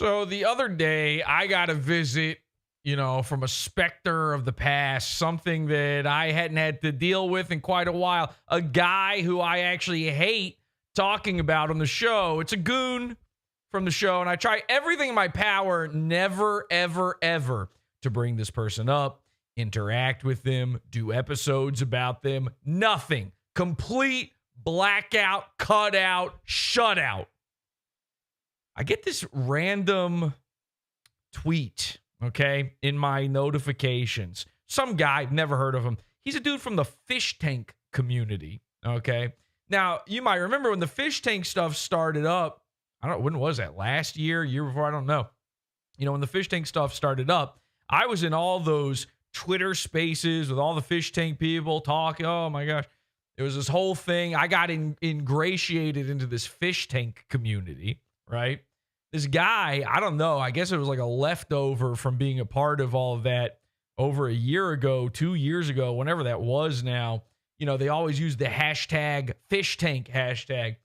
So the other day, I got a visit, from a specter of the past, something that I hadn't had to deal with in quite a while. A guy who I actually hate talking about on the show. It's a goon from the show, and I try everything in my power, never, ever, ever, to bring this person up, interact with them, do episodes about them. Nothing. Complete blackout, cutout, shutout. I get this random tweet, okay, in my notifications. Some guy, never heard of him. He's a dude from the Fishtank community, okay? Now, you might remember when the Fishtank stuff started up, I don't know, when was that? Last year before? I don't know. When the Fishtank stuff started up, I was in all those Twitter spaces with all the Fishtank people talking. Oh, my gosh. It was this whole thing. I got ingratiated into this Fishtank community, right? This guy, I don't know, I guess it was like a leftover from being a part of all of that over a year ago, 2 years ago, whenever that was now. They always use the hashtag Fishtank hashtag.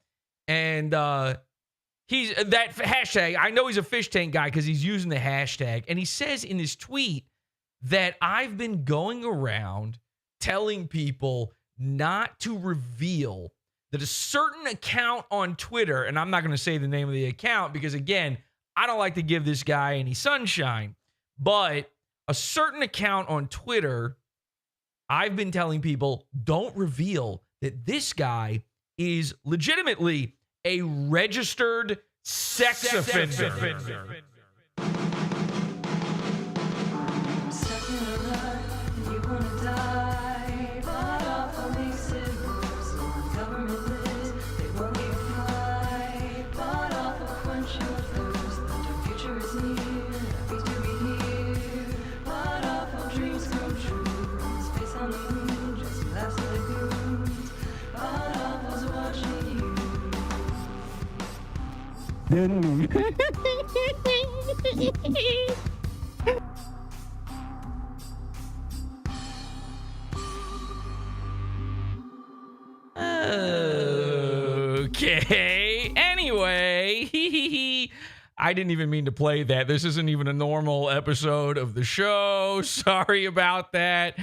And he's that hashtag, I know he's a Fishtank guy because he's using the hashtag. And he says in his tweet that I've been going around telling people not to reveal that a certain account on Twitter, and I'm not going to say the name of the account because, again, I don't like to give this guy any sunshine, but a certain account on Twitter, I've been telling people, don't reveal that this guy is legitimately a registered sex offender. Okay. Anyway, I didn't even mean to play that. This isn't even a normal episode of the show. Sorry about that.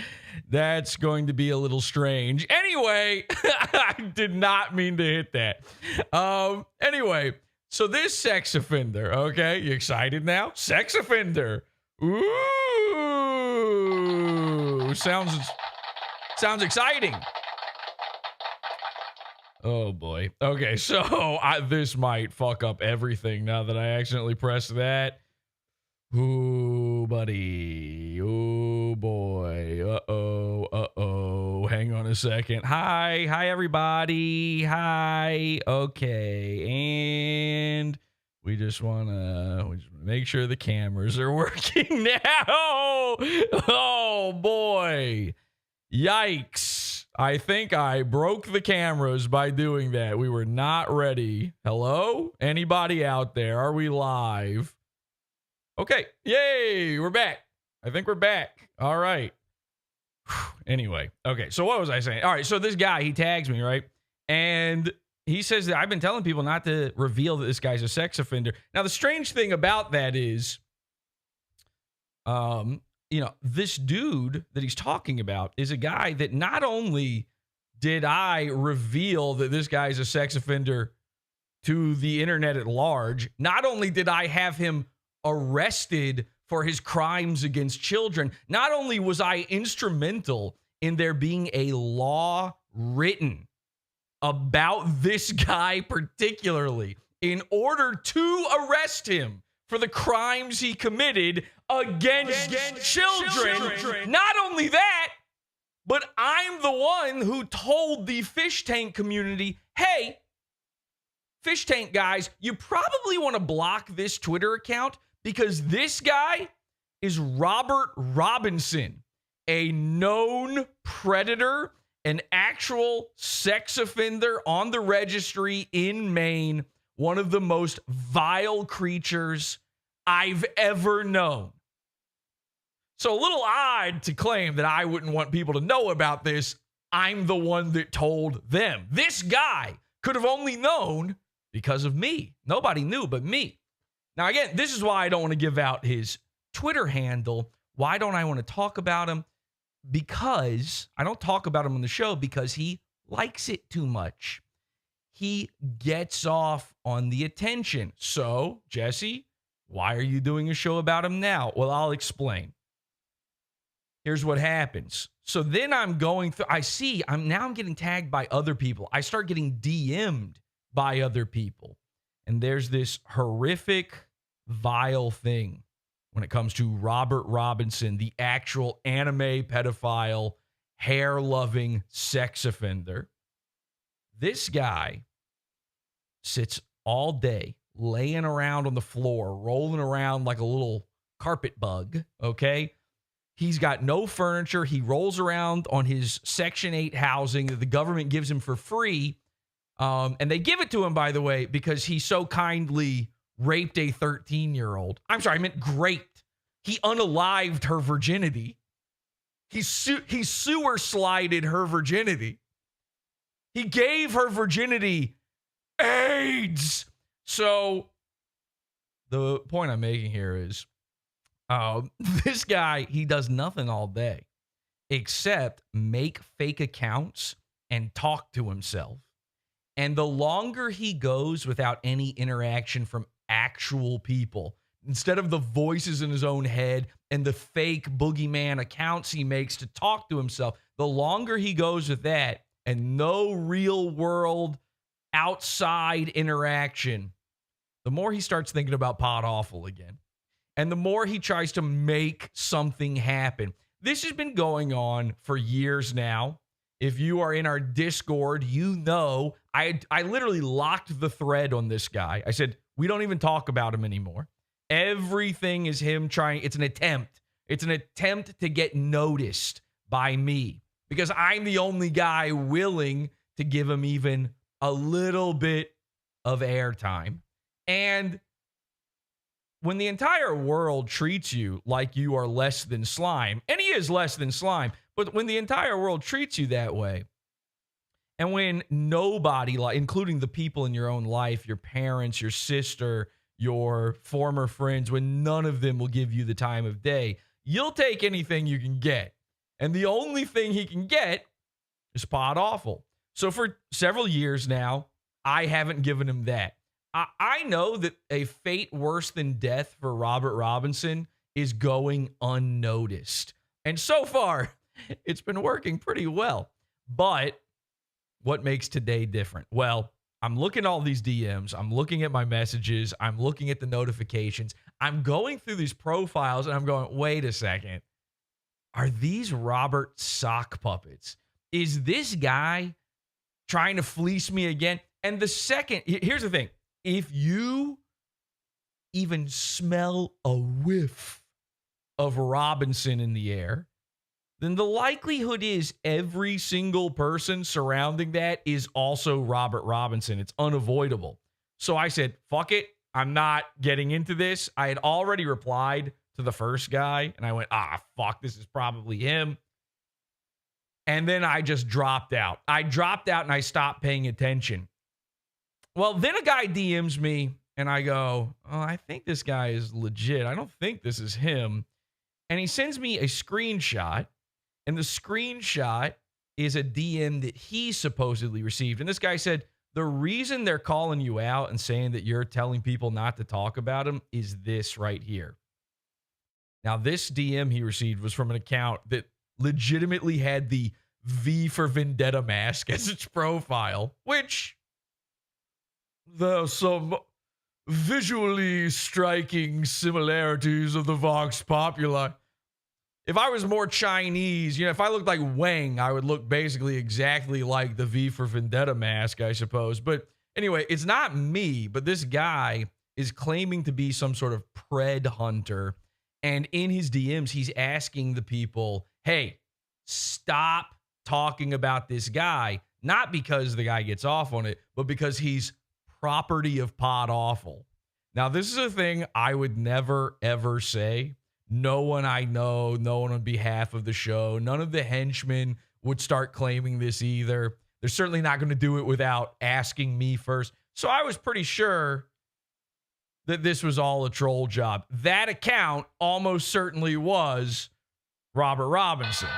That's going to be a little strange. Anyway, I did not mean to hit that. Anyway, so this sex offender, okay? You excited now? Sex offender. Ooh. Sounds exciting. Oh, boy. Okay, so this might fuck up everything now that I accidentally pressed that. Ooh, buddy. Oh, boy. Uh-oh. Hang on a second. Hi, everybody. Hi. Okay, and we just want to make sure the cameras are working now. Oh, boy. Yikes. I think I broke the cameras by doing that. We were not ready. Hello? Anybody out there? Are we live? Okay. Yay. We're back. I think we're back. All right. Anyway. Okay. So what was I saying? All right. So this guy, he tags me, right? And he says that I've been telling people not to reveal that this guy's a sex offender. Now, the strange thing about that is, this dude that he's talking about is a guy that not only did I reveal that this guy's a sex offender to the internet at large, not only did I have him arrested for his crimes against children, not only was I instrumental in there being a law written about this guy particularly in order to arrest him for the crimes he committed against children. Not only that, but I'm the one who told the Fishtank community, hey, Fishtank guys, you probably want to block this Twitter account because this guy is Robert Robinson, a known predator, an actual sex offender on the registry in Maine, one of the most vile creatures I've ever known. So a little odd to claim that I wouldn't want people to know about this. I'm the one that told them. This guy could have only known because of me. Nobody knew but me. Now, again, this is why I don't want to give out his Twitter handle. Why don't I want to talk about him? Because I don't talk about him on the show because he likes it too much. He gets off on the attention. So, Jesse, why are you doing a show about him now? Well, I'll explain. Here's what happens. So then I'm going through, I'm getting tagged by other people. I start getting DM'd by other people. And there's this horrific, vile thing when it comes to Robert Robinson, the actual anime pedophile, hair-loving sex offender. This guy sits all day laying around on the floor, rolling around like a little carpet bug, okay? He's got no furniture. He rolls around on his Section 8 housing that the government gives him for free. And they give it to him, by the way, because he so kindly raped a 13-year-old. I'm sorry, I meant raped. He unalived her virginity. He sewer slided her virginity. He gave her virginity AIDS. So the point I'm making here is this guy, he does nothing all day except make fake accounts and talk to himself. And the longer he goes without any interaction from actual people, instead of the voices in his own head and the fake boogeyman accounts he makes to talk to himself, the longer he goes with that and no real world outside interaction, the more he starts thinking about PODAWFUL again. And the more he tries to make something happen. This has been going on for years now. If you are in our Discord, you know I literally locked the thread on this guy. I said, we don't even talk about him anymore. Everything is him trying. It's an attempt. It's an attempt to get noticed by me because I'm the only guy willing to give him even a little bit of airtime. And when the entire world treats you like you are less than slime, and he is less than slime, but when the entire world treats you that way, and when nobody, including the people in your own life, your parents, your sister, your former friends, when none of them will give you the time of day, you'll take anything you can get. And the only thing he can get is PODAWFUL. So for several years now, I haven't given him that. I know that a fate worse than death for Robert Robinson is going unnoticed. And so far, it's been working pretty well. But what makes today different? Well, I'm looking at all these DMs. I'm looking at my messages. I'm looking at the notifications. I'm going through these profiles and I'm going, wait a second. Are these Robert sock puppets? Is this guy trying to fleece me again? And the second, here's the thing. If you even smell a whiff of Robinson in the air, then the likelihood is every single person surrounding that is also Robert Robinson. It's unavoidable. So I said, fuck it. I'm not getting into this. I had already replied to the first guy, and I went, fuck, this is probably him. And then I just dropped out. I dropped out and I stopped paying attention. Well, then a guy DMs me and I go, I think this guy is legit. I don't think this is him. And he sends me a screenshot, and the screenshot is a DM that he supposedly received. And this guy said, the reason they're calling you out and saying that you're telling people not to talk about him is this right here. Now, this DM he received was from an account that legitimately had the V for Vendetta mask as its profile, which there's some visually striking similarities of the Vox Populi. If I was more Chinese, if I looked like Wang, I would look basically exactly like the V for Vendetta mask, I suppose. But anyway, it's not me, but this guy is claiming to be some sort of pred hunter. And in his DMs, he's asking the people, hey, stop talking about this guy. Not because the guy gets off on it, but because he's property of PODAWFUL. Now, this is a thing I would never, ever say. No one I know, no one on behalf of the show, none of the henchmen would start claiming this either. They're certainly not going to do it without asking me first. So I was pretty sure that this was all a troll job. That account almost certainly was Robert Robinson.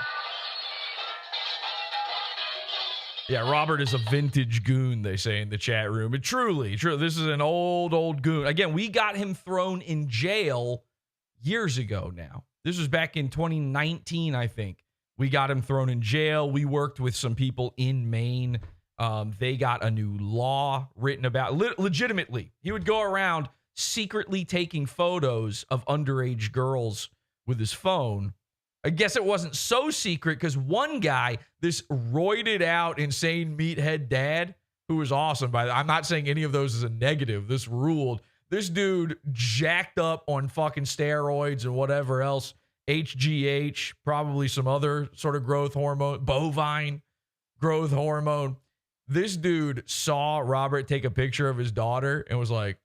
Yeah, Robert is a vintage goon, they say in the chat room. But truly, this is an old goon. Again, we got him thrown in jail years ago now. This was back in 2019, I think. We got him thrown in jail. We worked with some people in Maine. They got a new law written about, legitimately. He would go around secretly taking photos of underage girls with his phone. I guess it wasn't so secret because one guy, this roided out, insane meathead dad, who was awesome, by the way. I'm not saying any of those is a negative. This ruled. This dude jacked up on fucking steroids and whatever else, HGH, probably some other sort of growth hormone, bovine growth hormone. This dude saw Robert take a picture of his daughter and was like,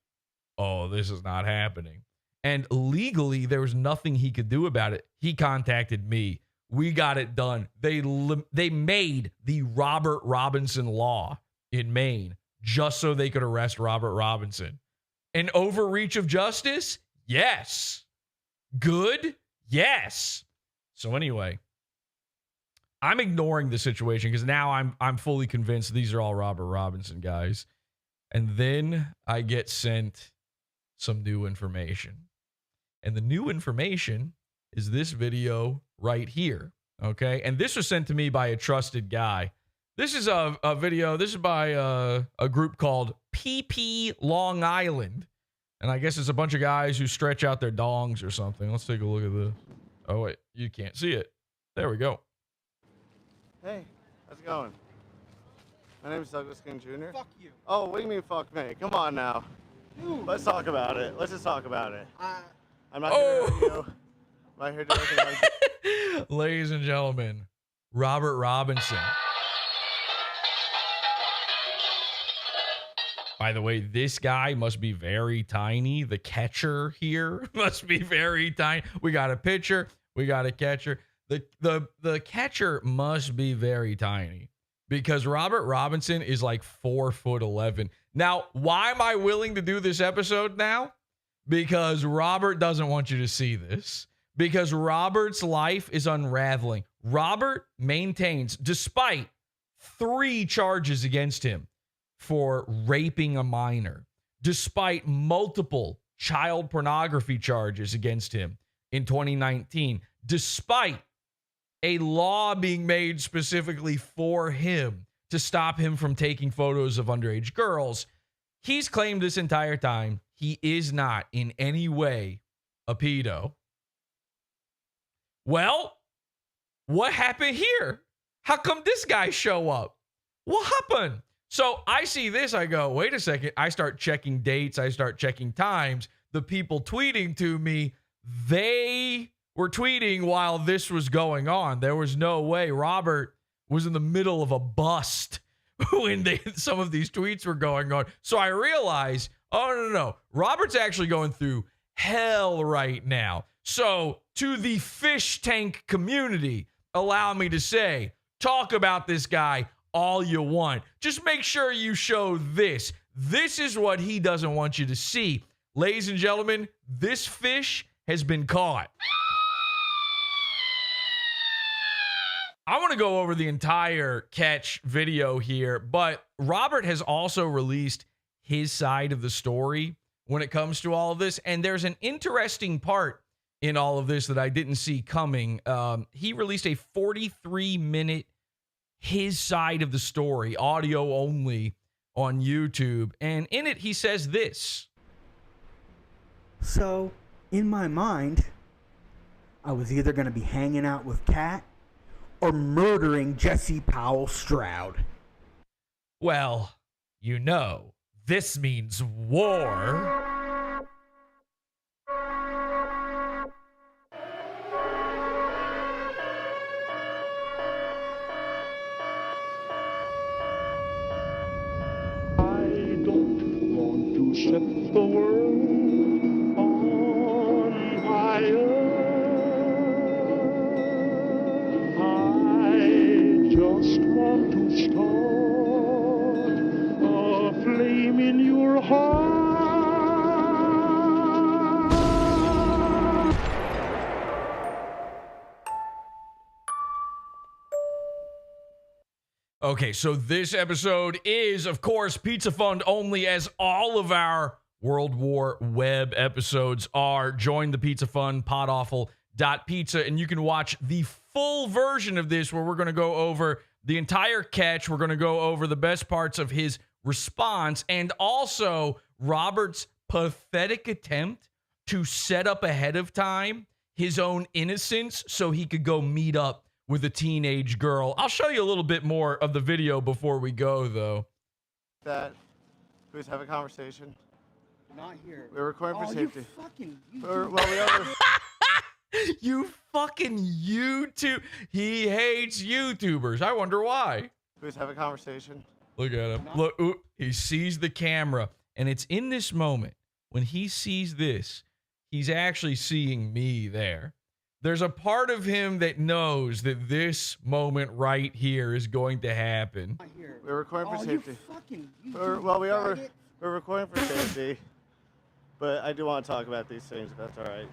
oh, this is not happening. And legally, there was nothing he could do about it. He contacted me. We got it done. They made the Robert Robinson law in Maine just so they could arrest Robert Robinson. An overreach of justice? Yes. Good? Yes. So anyway, I'm ignoring the situation because now I'm fully convinced these are all Robert Robinson guys. And then I get sent some new information. And the new information is this video right here, okay? And this was sent to me by a trusted guy. This is a video. This is by a group called PPLongIsland. And I guess it's a bunch of guys who stretch out their dongs or something. Let's take a look at this. Oh, wait. You can't see it. There we go. Hey, how's it going? My name is Douglas King Jr. Fuck you. Oh, what do you mean fuck me? Come on now. Dude. Let's talk about it. Let's just talk about it. I'm not Oh. here to hurt you. I'm not here to do anything like that. Ladies and gentlemen, Robert Robinson. By the way, this guy must be very tiny. The catcher here must be very tiny. We got a pitcher. We got a catcher. The catcher must be very tiny because Robert Robinson is like 4'11". Now, why am I willing to do this episode now? Because Robert doesn't want you to see this. Because Robert's life is unraveling. Robert maintains, despite 3 charges against him for raping a minor, despite multiple child pornography charges against him in 2019, despite a law being made specifically for him to stop him from taking photos of underage girls, he's claimed this entire time he is not in any way a pedo. Well, what happened here? How come this guy show up? What happened? So I see this, I go, wait a second. I start checking dates. I start checking times. The people tweeting to me, they were tweeting while this was going on. There was no way Robert was in the middle of a bust when some of these tweets were going on. So I realized, oh, no. Robert's actually going through hell right now. So to the Fishtank community, allow me to say, talk about this guy all you want. Just make sure you show this. This is what he doesn't want you to see. Ladies and gentlemen, this fish has been caught. I want to go over the entire catch video here, but Robert has also released his side of the story when it comes to all of this. And there's an interesting part in all of this that I didn't see coming. He released a 43-minute his side of the story, audio only, on YouTube. And in it, he says this. So, in my mind, I was either going to be hanging out with Kat or murdering Jesse Powell Stroud. Well, you know, this means war. Set the world on fire. I just want to start a flame in your heart. Okay, so this episode is, of course, Pizza Fund only, as all of our World War Web episodes are. Join the Pizza Fund, PODAWFUL.pizza, and you can watch the full version of this where we're going to go over the entire catch. We're going to go over the best parts of his response and also Robert's pathetic attempt to set up ahead of time his own innocence so he could go meet up with a teenage girl. I'll show you a little bit more of the video before we go, though. That, please have a conversation. Not here. We're recording for safety. You Well, we are. You fucking YouTube. He hates YouTubers. I wonder why. Please have a conversation. Look at him. Look, ooh, he sees the camera. And it's in this moment when he sees this, he's actually seeing me there. There's a part of him that knows that this moment right here is going to happen. We're recording for safety. You Well, we are. We're recording for safety. But I do want to talk about these things, if that's all right.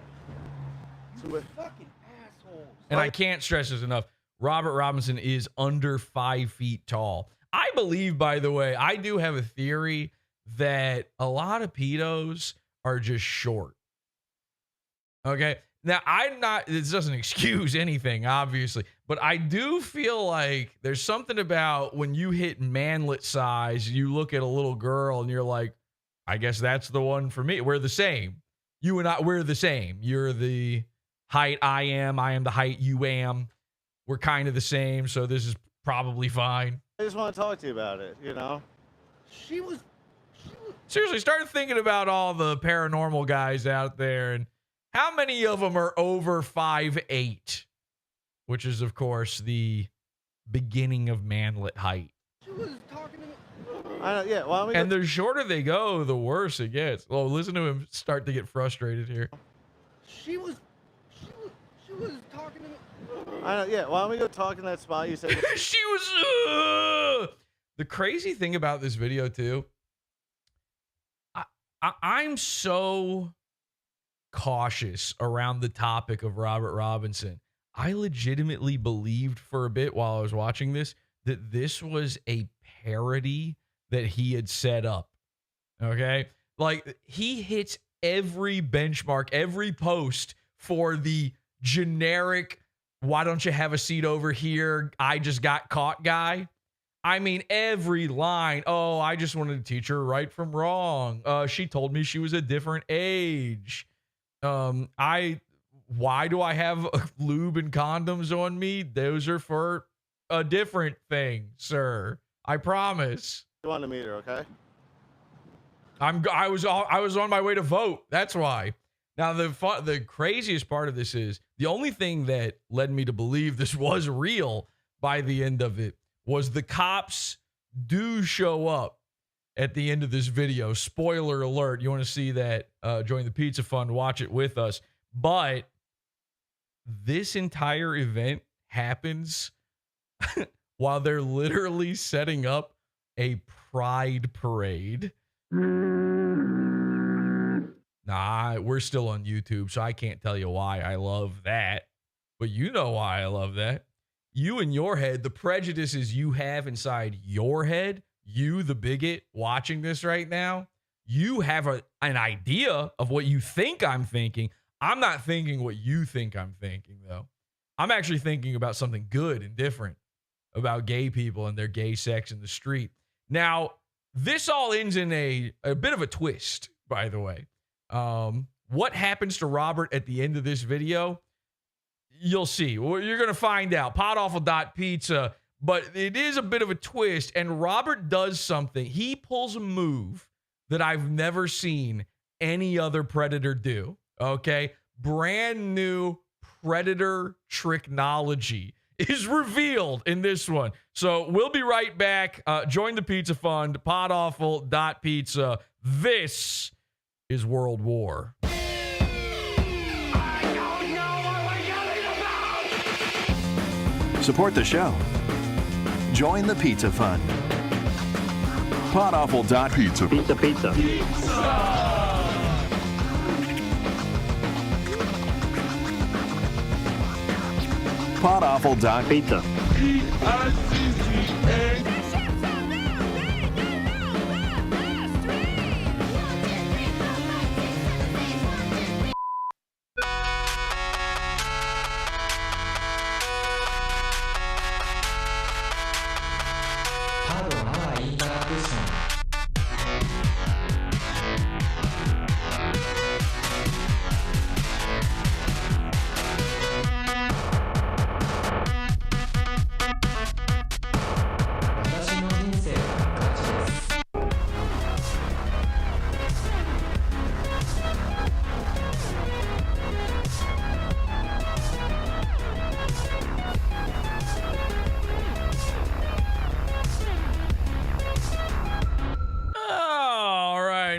fucking assholes. And I can't stress this enough. Robert Robinson is under 5 feet tall. I believe, by the way, I do have a theory that a lot of pedos are just short. Okay. Now, this doesn't excuse anything, obviously, but I do feel like there's something about when you hit manlet size, you look at a little girl and you're like, I guess that's the one for me. We're the same. You and I, we're the same. You're the height I am the height you am. We're kind of the same, so this is probably fine. I just want to talk to you about it, you know? Seriously, start thinking about all the paranormal guys out there and how many of them are over 5'8", which is, of course, the beginning of manlet height. She was talking to me. I know, yeah. Well, And the shorter they go, the worse it gets. Oh, listen to him start to get frustrated here. She was talking to me. I know, yeah. Why don't we go talk in that spot you said? She was. The crazy thing about this video too, I'm so cautious around the topic of Robert Robinson. I legitimately believed for a bit while I was watching this that this was a parody that he had set up. Okay, like he hits every benchmark, every post for the generic, why don't you have a seat over here? I just got caught guy. I mean, every line. Oh, I just wanted to teach her right from wrong. She told me she was a different age. Why do I have lube and condoms on me? Those are for a different thing, sir. I promise. You want to meet her, okay? I was on my way to vote. That's why. Now, the craziest part of this is the only thing that led me to believe this was real by the end of it was the cops do show up at the end of this video. Spoiler alert. You want to see that, join the Pizza Fund, watch it with us. But this entire event happens while they're literally setting up a pride parade. Nah, we're still on YouTube, so I can't tell you why I love that. But you know why I love that. You in your head, the prejudices you have inside your head, you, the bigot, watching this right now, you have an idea of what you think I'm thinking. I'm not thinking what you think I'm thinking, though. I'm actually thinking about something good and different about gay people and their gay sex in the street. Now, this all ends in a bit of a twist, by the way. What happens to Robert at the end of this video? You'll see. Well, you're going to find out. PODAWFUL.pizza. But it is a bit of a twist, and Robert does something. He pulls a move that I've never seen any other Predator do, okay? Brand new Predator tricknology is revealed in this one. So we'll be right back. Join the Pizza Fund, PODAWFUL.pizza. This is World War. Support the show. Join the Pizza Fund. PODAWFUL.pizza. Pizza, pizza. PODAWFUL.pizza. P-I-C-C-A.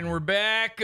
and we're back.